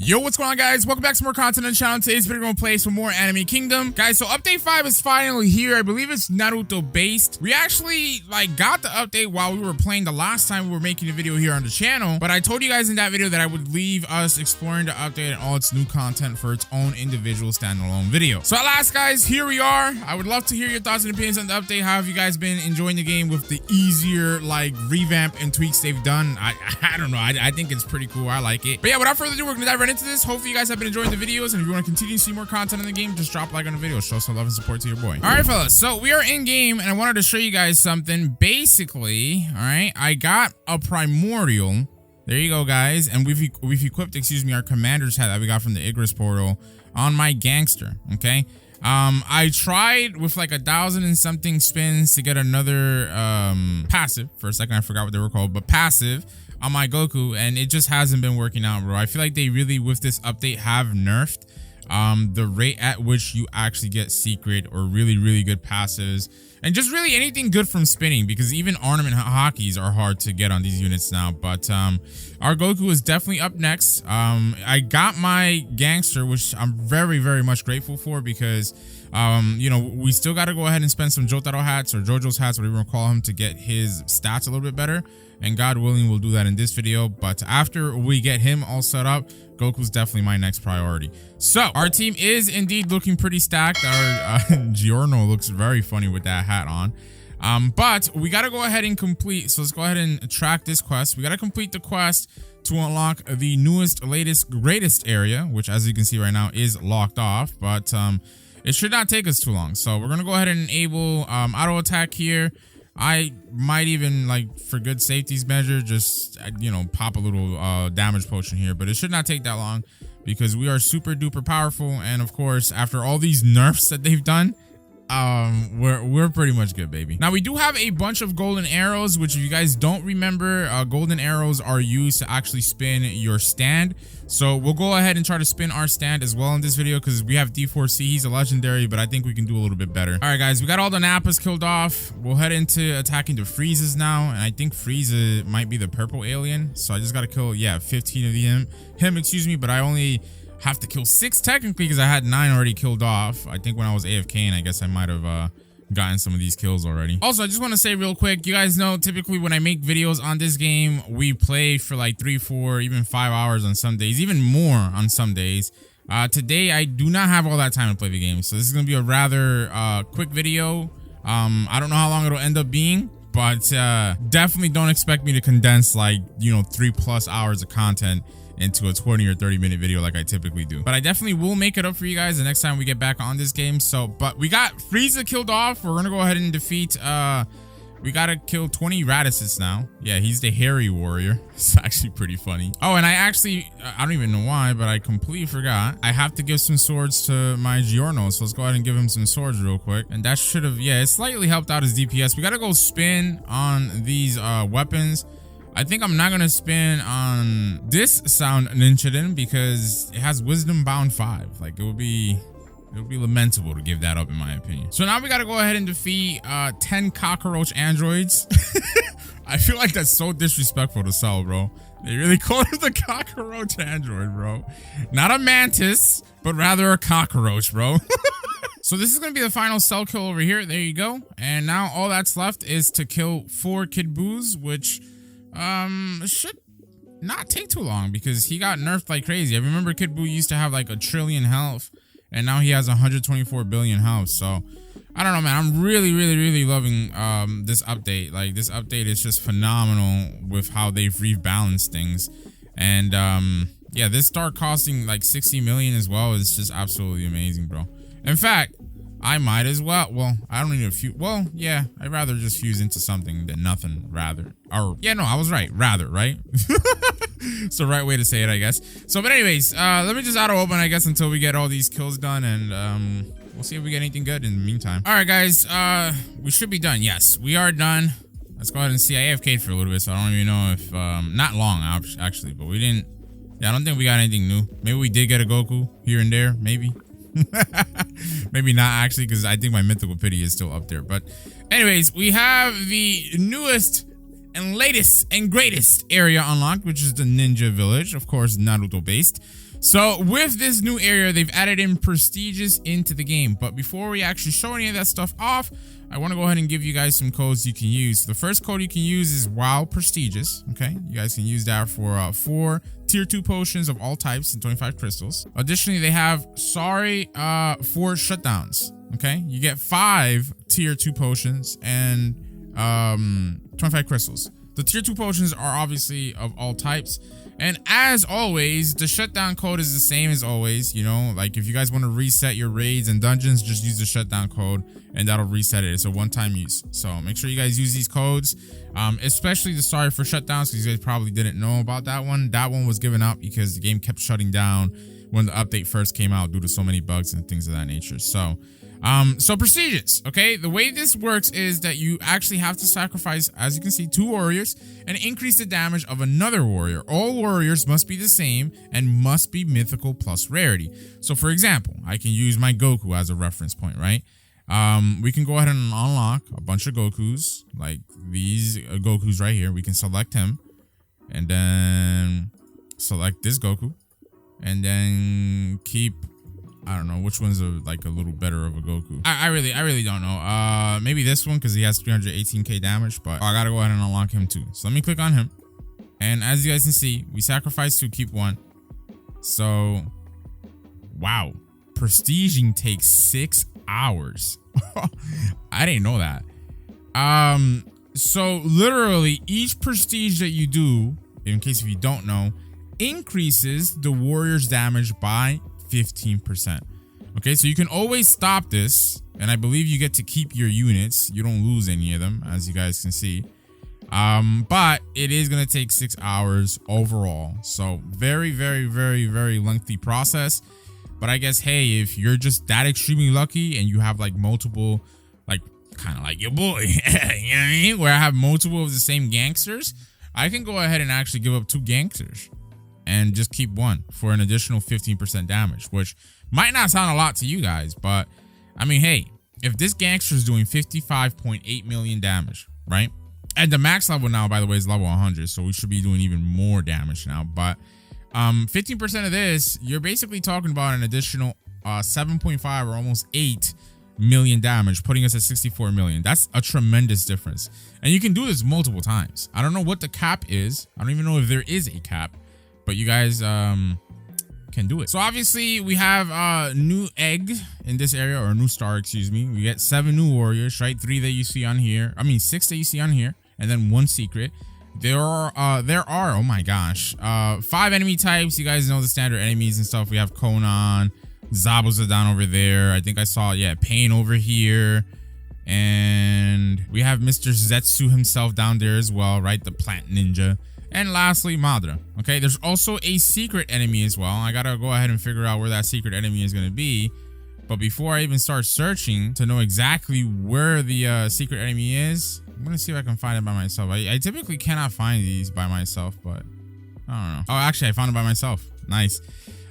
Yo, what's going on, guys? Welcome back to more content on the channel. Today's video we're gonna play some more Anime Kingdom, guys. So update 5 is finally here. I believe it's Naruto based. We actually got the update while we were playing the last time we were making a video here on the channel, but I told you guys in that video that I would leave us exploring the update and all its new content for its own individual standalone video. So at last, guys, here we are. I would love to hear your thoughts and opinions on the update. How have you guys been enjoying the game with the easier revamp and tweaks they've done? I don't know. I think it's pretty cool. I like it. But yeah, without further ado, we're gonna dive right into this. Hopefully you guys have been enjoying the videos, and if you want to continue to see more content in the game, just drop a like on the video, show some love and support to your boy. All right, fellas, so we are in game and I wanted to show you guys something. Basically, all right, I got a primordial. There you go, guys, and we've equipped, excuse me, our commander's hat that we got from the Igris portal on my gangster. Okay, I tried with like 1,000 and something spins to get another passive. For a second I forgot what they were called, but passive on my Goku, and it just hasn't been working out, bro. I feel like they really, with this update, have nerfed the rate at which you actually get secret or really good passives, and just really anything good from spinning, because even ornament hockeys are hard to get on these units now. But our Goku is definitely up next. I got my gangster, which I'm very much grateful for, because you know, we still got to go ahead and spend some Jotaro hats or Jojo's hats, whatever you want to call him, to get his stats a little bit better. And God willing, we'll do that in this video. But after we get him all set up, Goku's definitely my next priority. So our team is indeed looking pretty stacked. Our Giorno looks very funny with that hat on. But we got to go ahead and complete. So let's go ahead and track this quest. We got to complete the quest to unlock the newest, latest, greatest area, which, as you can see right now, is locked off. But it should not take us too long. So we're going to go ahead and enable auto attack here. I might even, for good safety's measure, just, you know, pop a little damage potion here, but it should not take that long because we are super duper powerful. And of course, after all these nerfs that they've done, we're pretty much good, baby. Now we do have a bunch of golden arrows, which, if you guys don't remember, golden arrows are used to actually spin your stand. So we'll go ahead and try to spin our stand as well in this video, because we have D4C. He's a legendary, but I think we can do a little bit better. All right, guys, we got all the Nappas killed off. We'll head into attacking the Freezes now, and I think Frieza might be the purple alien. So I just got to kill, yeah, 15 of him, excuse me, but I only have to kill 6 technically, because I had 9 already killed off. I think when I was AFK, and I guess I might have gotten some of these kills already. Also, I just want to say real quick, you guys know typically when I make videos on this game, we play for like 3, 4, even 5 hours on some days, even more on some days. Today I do not have all that time to play the game, so this is gonna be a rather quick video. I don't know how long it'll end up being, but definitely don't expect me to condense 3+ hours of content into a 20 or 30 minute video like I typically do. But I definitely will make it up for you guys the next time we get back on this game. So, but we got Frieza killed off. We're gonna go ahead and defeat, we gotta kill 20 Radishes now. Yeah, he's the hairy warrior. It's actually pretty funny. Oh, and I don't even know why, but I completely forgot. I have to give some swords to my Giorno. So let's go ahead and give him some swords real quick. And that should have, yeah, it slightly helped out his DPS. We gotta go spin on these weapons. I think I'm not gonna spin on this sound Ninchiden because it has wisdom bound 5. It would be lamentable to give that up, in my opinion. So now we gotta go ahead and defeat 10 cockroach androids. I feel like that's so disrespectful to Cell, bro. They really called him the cockroach android, bro. Not a mantis, but rather a cockroach, bro. So this is gonna be the final Cell kill over here. There you go. And now all that's left is to kill 4 Kid Boos, which should not take too long because he got nerfed like crazy. I remember Kid Buu used to have like 1 trillion health, and now he has 124 billion health. So I don't know, man. I'm really loving this update. This update is just phenomenal with how they've rebalanced things. And yeah, this start costing like 60 million as well is just absolutely amazing, bro. In fact, I might as well. Well, I don't need a fuse. Well, yeah, I'd rather just fuse into something than nothing, rather. Or, yeah, no, I was right. Rather, right? It's the right way to say it, I guess. So, but anyways, let me just auto open, I guess, until we get all these kills done, and we'll see if we get anything good in the meantime. All right, guys, we should be done. Yes, we are done. Let's go ahead and see. I AFK'd for a little bit, so I don't even know if, not long, actually, but we didn't, yeah, I don't think we got anything new. Maybe we did get a Goku here and there, maybe. Maybe not, actually, because I think my mythical pity is still up there. But anyways, we have the newest and latest and greatest area unlocked, which is the Ninja Village, of course, Naruto based. So with this new area, they've added in prestigious into the game. But before we actually show any of that stuff off, I want to go ahead and give you guys some codes you can use. The first code you can use is WoW Prestigious. Okay, you guys can use that for 4 tier 2 potions of all types and 25 crystals. Additionally, they have sorry 4 shutdowns. Okay, you get 5 tier 2 potions and 25 crystals. The tier 2 potions are obviously of all types. And as always, the shutdown code is the same as always. You know, like if you guys want to reset your raids and dungeons, just use the shutdown code and that'll reset it. It's a one-time use. So make sure you guys use these codes, especially the sorry for shutdowns, because you guys probably didn't know about that one. That one was given up because the game kept shutting down when the update first came out due to so many bugs and things of that nature. So prestigious, okay? The way this works is that you actually have to sacrifice, as you can see, 2 warriors and increase the damage of another warrior. All warriors must be the same and must be mythical plus rarity. So for example, I can use my Goku as a reference point, right? We can go ahead and unlock a bunch of Gokus, like these Gokus right here. We can select him and then select this Goku and then keep, I don't know which one's like a little better of a Goku. I really don't know. Maybe this one because he has 318k damage, but I gotta go ahead and unlock him too. So let me click on him. And as you guys can see, we sacrifice 2, keep 1. So, wow. Prestiging takes 6 hours. I didn't know that. So literally each prestige that you do, in case if you don't know, increases the warrior's damage by 15%. Okay, so you can always stop this, and I believe you get to keep your units. You don't lose any of them, as you guys can see. But it is gonna take 6 hours overall. So very lengthy process. But I guess, hey, if you're just that extremely lucky and you have like multiple, like kind of like your boy, you know what I mean? Where I have multiple of the same gangsters, I can go ahead and actually give up 2 gangsters and just keep 1 for an additional 15% damage, which might not sound a lot to you guys, but I mean, hey, if this gangster is doing 55.8 million damage, right? And the max level now, by the way, is level 100, so we should be doing even more damage now. But 15% of this, you're basically talking about an additional 7.5 or almost 8 million damage, putting us at 64 million. That's a tremendous difference. And you can do this multiple times. I don't know what the cap is. I don't even know if there is a cap, but you guys can do it. So obviously we have a new egg in this area, or a new star, excuse me. We get 7 new warriors, right? 3 that you see on here. I mean 6 that you see on here, and then 1 secret. There are oh my gosh, 5 enemy types. You guys know the standard enemies and stuff. We have Conan, Zabuza down over there. I think I saw, yeah, Pain over here. And we have Mr. Zetsu himself down there as well, right? The plant ninja. And lastly, Madara. Okay, there's also a secret enemy as well. I gotta go ahead and figure out where that secret enemy is gonna be. But before I even start searching to know exactly where the secret enemy is, I'm gonna see if I can find it by myself. I typically cannot find these by myself, but I don't know. Oh, actually, I found it by myself. Nice.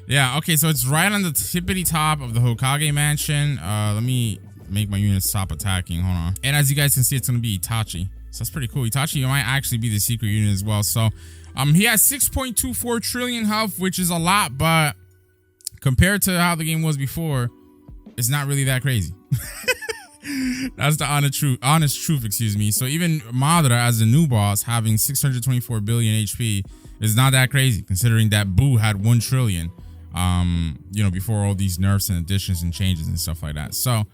Yeah, okay, so it's right on the tippity top of the Hokage mansion. Let me make my unit stop attacking. Hold on. And as you guys can see, it's gonna be Itachi. So that's pretty cool. Itachi might actually be the secret unit as well. So he has 6.24 trillion health, which is a lot, but compared to how the game was before, it's not really that crazy. That's the honest truth, excuse me. So even Madara as the new boss having 624 billion HP is not that crazy, considering that Boo had 1 trillion, you know, before all these nerfs and additions and changes and stuff like that. So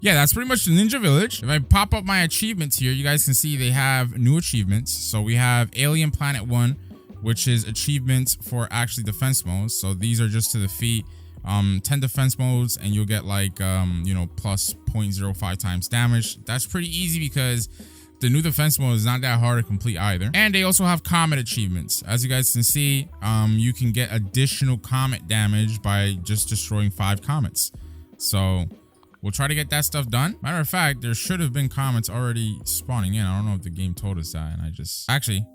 yeah, that's pretty much the Ninja Village. If I pop up my achievements here, you guys can see they have new achievements. So we have Alien Planet 1, which is achievements for actually defense modes. So these are just to defeat 10 defense modes and you'll get like you know, plus 0.05 times damage. That's pretty easy because the new defense mode is not that hard to complete either. And they also have Comet achievements. As you guys can see, you can get additional Comet damage by just destroying 5 comets. So we'll try to get that stuff done. Matter of fact, there should have been comets already spawning in. I don't know if the game told us that, and actually,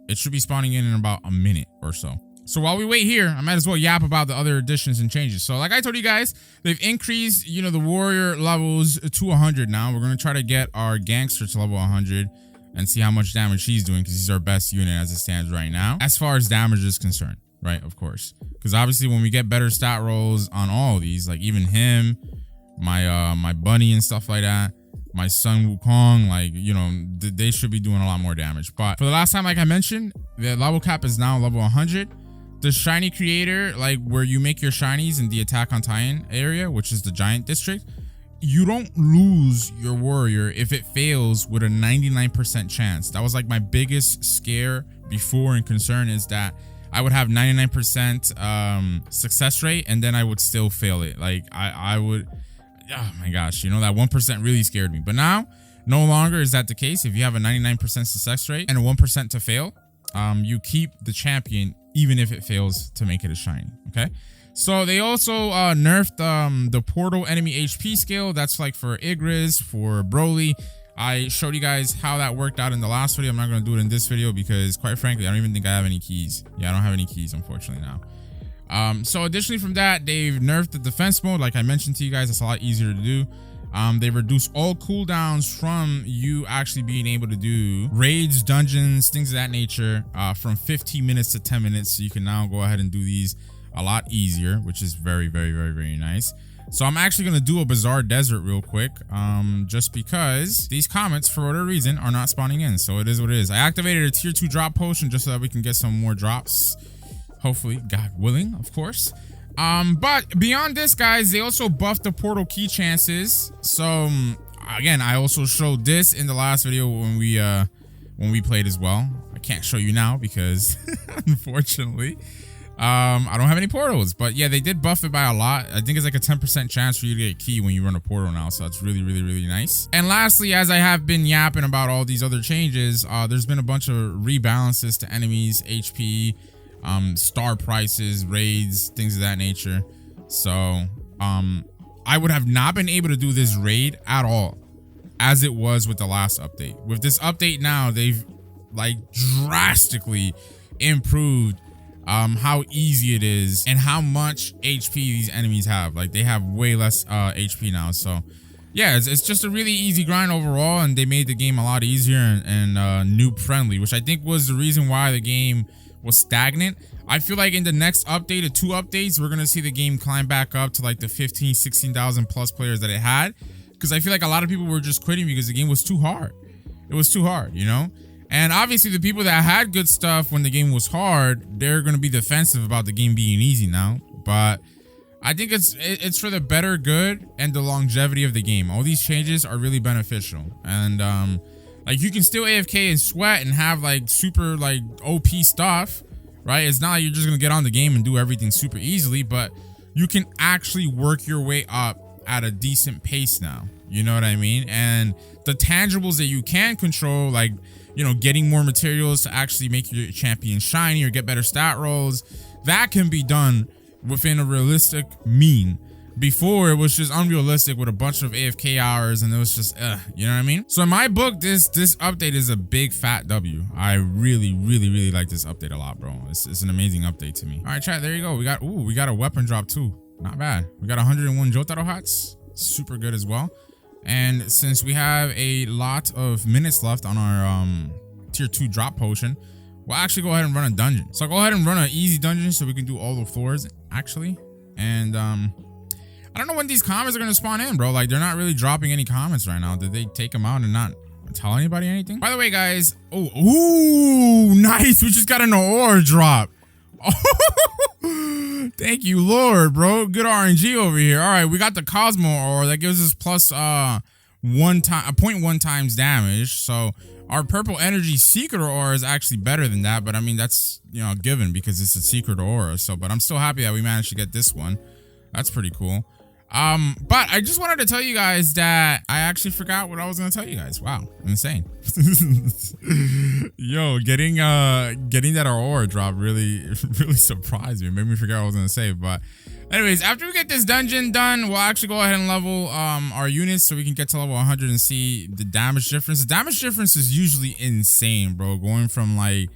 it should be spawning in about a minute or so. So while we wait here, I might as well yap about the other additions and changes. So like I told you guys, they've increased, you know, the warrior levels to 100 now. We're going to try to get our gangster to level 100 and see how much damage he's doing, because he's our best unit as it stands right now, as far as damage is concerned. right? Of course, because obviously when we get better stat rolls on all of these, like even him, my bunny and stuff like that, my son Wukong, like, you know, they should be doing a lot more damage. But for the last time, like I mentioned, the level cap is now level 100. The shiny creator, like where you make your shinies in the Attack on Titan area, which is the giant district, you don't lose your warrior if it fails with a 99% chance. That was like my biggest scare before and concern, is that I would have 99% success rate and then I would still fail it. Like I would, oh my gosh, you know, that 1% really scared me. But now no longer is that the case. If you have a 99% success rate and a 1% to fail, you keep the champion even if it fails to make it a shiny. Okay, so they also nerfed the portal enemy HP scale. That's like for Igris, for Broly. I showed you guys how that worked out in the last video. I'm not going to do it in this video because, quite frankly, I don't even think I have any keys. Yeah, I don't have any keys, unfortunately, now. So additionally from that, they've nerfed the defense mode. Like I mentioned to you guys, that's a lot easier to do. They reduce all cooldowns from you actually being able to do raids, dungeons, things of that nature, from 15 minutes to 10 minutes. So you can now go ahead and do these a lot easier, which is very, very, very, very nice. So I'm actually going to do a bizarre desert real quick, just because these comets, for whatever reason, are not spawning in. So it is what it is. I activated a tier 2 drop potion just so that we can get some more drops. Hopefully, God willing, of course. But beyond this, guys, they also buffed the portal key chances. So again, I also showed this in the last video when we played as well. I can't show you now because unfortunately I don't have any portals. But yeah, they did buff it by a lot. I think it's like a 10% chance for you to get a key when you run a portal now, so that's really, really, really nice. And lastly, as I have been yapping about all these other changes, there's been a bunch of rebalances to enemies, HP, star prices, raids, things of that nature. So I would have not been able to do this raid at all as it was with the last update. With this update now, they've like drastically improved how easy it is and how much HP these enemies have. Like they have way less HP now. So yeah, it's just a really easy grind overall, and they made the game a lot easier and noob friendly, which I think was the reason why the game was stagnant. I feel like in the next update, the 2 updates, we're gonna see the game climb back up to like the 15, 16,000 plus players that it had, because I feel like a lot of people were just quitting because the game was too hard. It was too hard, you know. And obviously the people that had good stuff when the game was hard, they're going to be defensive about the game being easy now. But I think it's for the better good and the longevity of the game. All these changes are really beneficial. And like you can still AFK and sweat and have like super like OP stuff, right? It's not like you're just going to get on the game and do everything super easily, but you can actually work your way up at a decent pace now. You know what I mean? And the tangibles that you can control, like, you know, getting more materials to actually make your champion shiny or get better stat rolls, that can be done within a realistic mean. Before, it was just unrealistic with a bunch of AFK hours, and it was just, you know what I mean? So in my book, this update is a big fat W. I really, really, really like this update a lot, bro. It's an amazing update to me. All right, chat, there you go. We got a weapon drop too. Not bad. We got 101 Jotaro hats. Super good as well. And since we have a lot of minutes left on our tier 2 drop potion, we'll actually go ahead and run a dungeon. So I'll go ahead and run an easy dungeon so we can do all the floors actually. And I don't know when these comments are gonna spawn in, bro. Like they're not really dropping any comments right now. Did they take them out and not tell anybody anything? By the way, guys, ooh, nice. We just got an ore drop. Thank you, Lord, bro. Good RNG over here. All right, we got the Cosmo ore that gives us plus 0.1 times damage. So our purple energy secret ore is actually better than that, but I mean that's, you know, given because it's a secret ore. So, but I'm still happy that we managed to get this one. That's pretty cool. But I just wanted to tell you guys that I actually forgot what I was gonna tell you guys. Wow, insane. Yo, getting that ore drop really surprised me. It made me forget what I was gonna say. But anyways, after we get this dungeon done, we'll actually go ahead and level our units so we can get to level 100 and see the damage difference. The damage difference is usually insane, bro. Going from like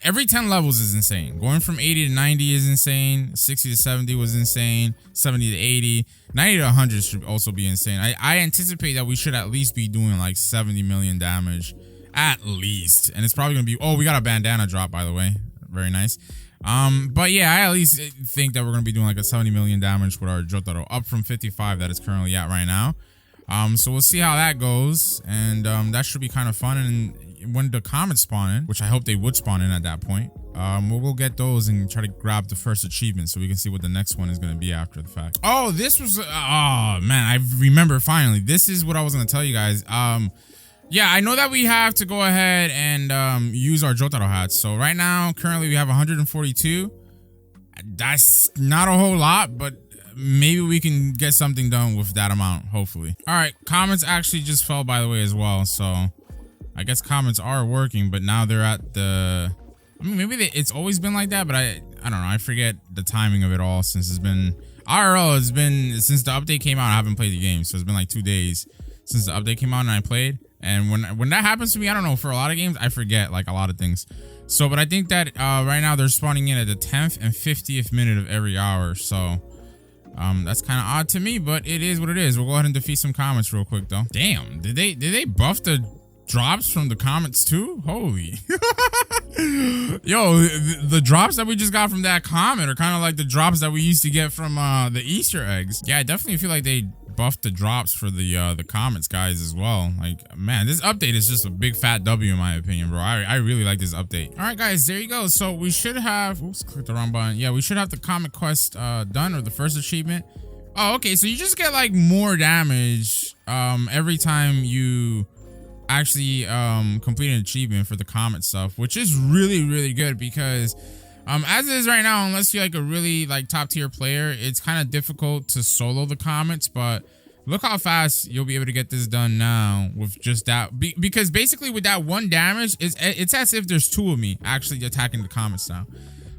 every 10 levels is insane. Going from 80 to 90 is insane. 60 to 70 was insane. 70 to 80. 90 to 100 should also be insane. I anticipate that we should at least be doing like 70 million damage. At least. And it's probably going to be... Oh, we got a bandana drop, by the way. Very nice. But yeah, I at least think that we're gonna be doing like a 70 million damage with our Jotaro, up from 55 that it's currently at right now. So we'll see how that goes, and that should be kind of fun. And when the Comets spawn in, which I hope they would spawn in at that point, we'll get those and try to grab the first achievement so we can see what the next one is going to be after the fact. Oh, this was, oh man, I remember finally. This is what I was going to tell you guys. Yeah, I know that we have to go ahead and use our Jotaro hats. So right now, currently we have 142. That's not a whole lot, but maybe we can get something done with that amount, hopefully. All right, Comets actually just fell, by the way, as well. So I guess Comets are working, but now they're at the... I mean, maybe it's always been like that, but I don't know. I forget the timing of it all since it's been... IRL, it's been... Since the update came out, I haven't played the game. So it's been like 2 days since the update came out and I played. And when that happens to me, I don't know, for a lot of games, I forget like a lot of things. So, but I think that right now they're spawning in at the 10th and 50th minute of every hour. So... that's kind of odd to me, but it is what it is. We'll go ahead and defeat some Comets real quick, though. Damn, did they buff the drops from the Comets too? Holy. Yo, the drops that we just got from that Comet are kind of like the drops that we used to get from the Easter eggs. Yeah, I definitely feel like they buffed the drops for the Comets guys as well. Like, man, this update is just a big fat W in my opinion, bro. I really like this update. All right, guys, there you go. So we should have, oops, clicked the wrong button. Yeah, we should have the Comet quest done, or the first achievement. Oh, okay, so you just get like more damage every time you actually complete an achievement for the Comet stuff, which is really good, because as it is right now, unless you're like a really like top tier player, it's kind of difficult to solo the Comets. But look how fast you'll be able to get this done now with just that, because basically with that 1 damage, it's as if there's 2 of me actually attacking the Comets now.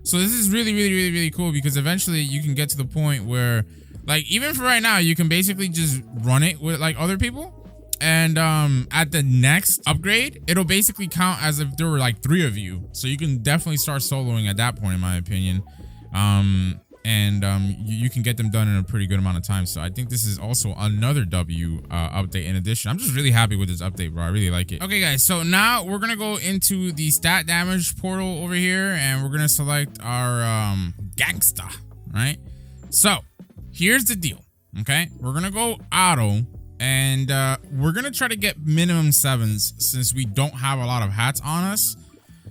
So this is really cool, because eventually you can get to the point where, like, even for right now, you can basically just run it with like other people. And at the next upgrade, it'll basically count as if there were like 3 of you. So you can definitely start soloing at that point, in my opinion. You can get them done in a pretty good amount of time. So I think this is also another W update in addition. I'm just really happy with this update, bro. I really like it. Okay, guys, so now we're gonna go into the stat damage portal over here, and we're gonna select our gangsta, right? So here's the deal, okay? We're gonna go auto. And we're gonna try to get minimum 7s since we don't have a lot of hats on us.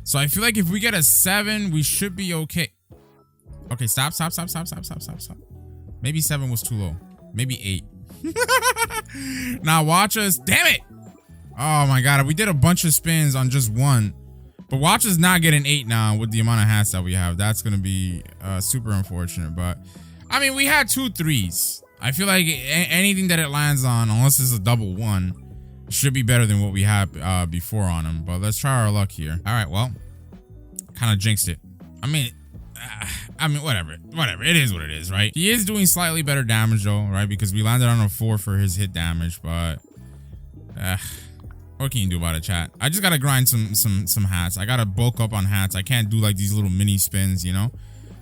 So I feel like if we get a 7, we should be okay. Okay, stop. Maybe 7 was too low. Maybe 8. Now watch us. Damn it! Oh my god, we did a bunch of spins on just 1. But watch us not get an 8 now with the amount of hats that we have. That's gonna be super unfortunate. But I mean, we had 2 3s. I feel like anything that it lands on, unless it's a double 1, should be better than what we had before on him. But let's try our luck here. All right, well, kind of jinxed it. I mean, whatever. It is what it is, right? He is doing slightly better damage though, right? Because we landed on a 4 for his hit damage, but what can you do about it, chat? I just gotta grind some hats. I gotta bulk up on hats. I can't do like these little mini spins, you know?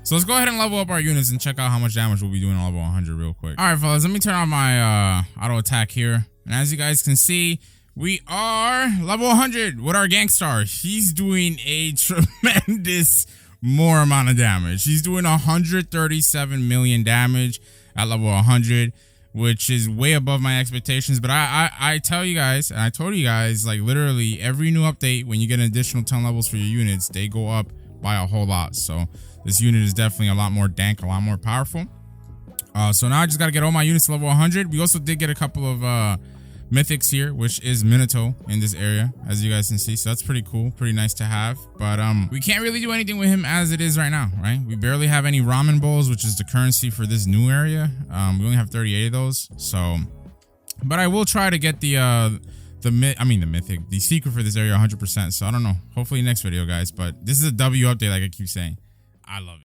So let's go ahead and level up our units and check out how much damage we'll be doing on level 100 real quick. All right, fellas, let me turn on my auto attack here. And as you guys can see, we are level 100 with our Gangstar. He's doing a tremendous more amount of damage. He's doing 137 million damage at level 100, which is way above my expectations. But I tell you guys, and I told you guys, like literally every new update, when you get an additional 10 levels for your units, they go up by a whole lot. So this unit is definitely a lot more dank, a lot more powerful. So now I just got to get all my units to level 100. We also did get a couple of mythics here, which is Minato in this area, as you guys can see. So that's pretty cool, pretty nice to have. But we can't really do anything with him as it is right now, right? We barely have any ramen bowls, which is the currency for this new area. We only have 38 of those. So, but I will try to get the mythic, the secret for this area 100%. So I don't know. Hopefully next video, guys. But this is a W update, like I keep saying. I love it.